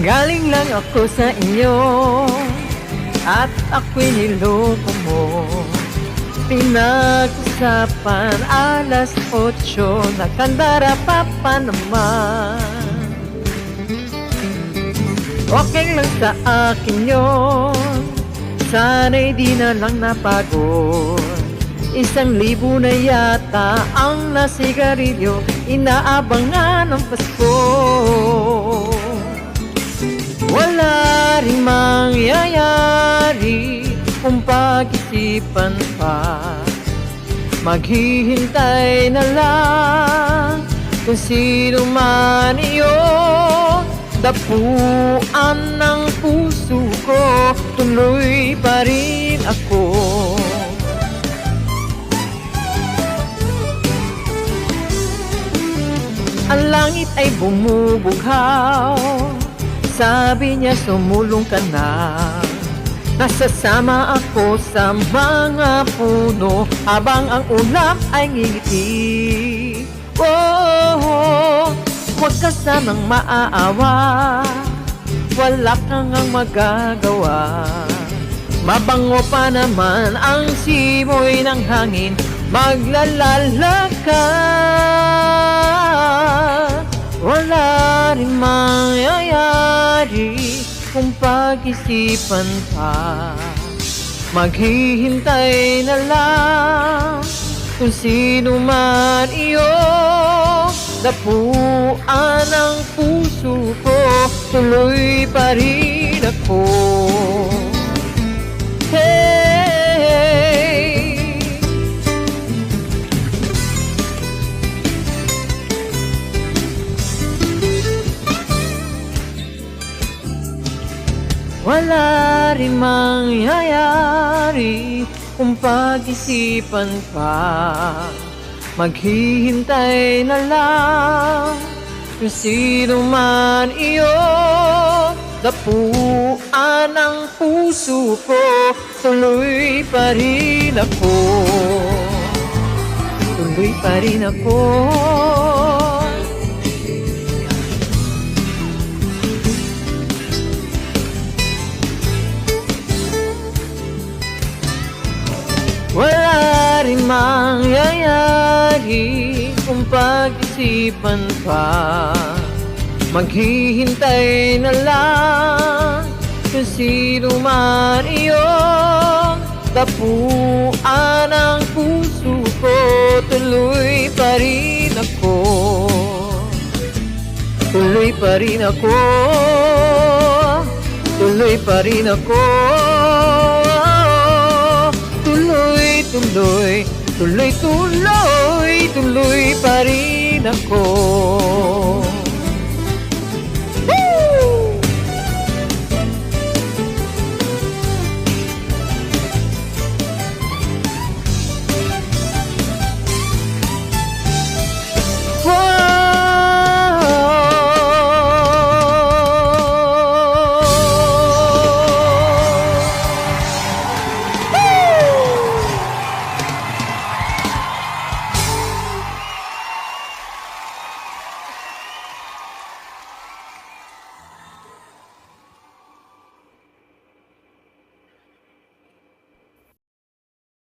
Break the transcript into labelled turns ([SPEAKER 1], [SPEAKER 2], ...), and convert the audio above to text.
[SPEAKER 1] Galing lang ako sa inyo at ako'y niloko mo. Pinag-usapan 8:00, nakandara pa naman. Okay lang sa akin yun, sana'y di na lang napagod. 1,000 na yata ang nasigarilyo, inaabangan ng Pasko. Wala rin mangyayari kung pag-isipan pa. Maghihintay na lang kung sino man iyon. Dapuan ng puso ko, tuloy pa rin ako. Ang langit ay bumubughaw, sabi niya sumulong ka na. Nasasama ako sa mga puno habang ang ulap ay ngingiti. Oh, huwag ka sanang maaawa, wala kang ang magagawa. Mabango pa naman ang simoy ng hangin, maglalala ka. Wala rin mangyayari kung pag-isipan pa. Maghihintay na lang kung sino man iyon. Dapuan ng puso ko, tuloy pa rin ako. Hey, wala rin mangyayari kung pag-isipan pa. Maghihintay na lang kung sino man iyon. Dapuan ng puso ko, tuloy pa rin ako. Tuloy pa rin ako. Wala rin mangyayari kung pag-isipan pa. Maghihintay na lang kung sino man iyon. Dapuan ng puso ko, tuloy pa rin ako. Tuloy pa rin ako. Tuloy pa rin ako. Tuloy, tuloy, tuloy, tuloy, tuloy pa rin ako.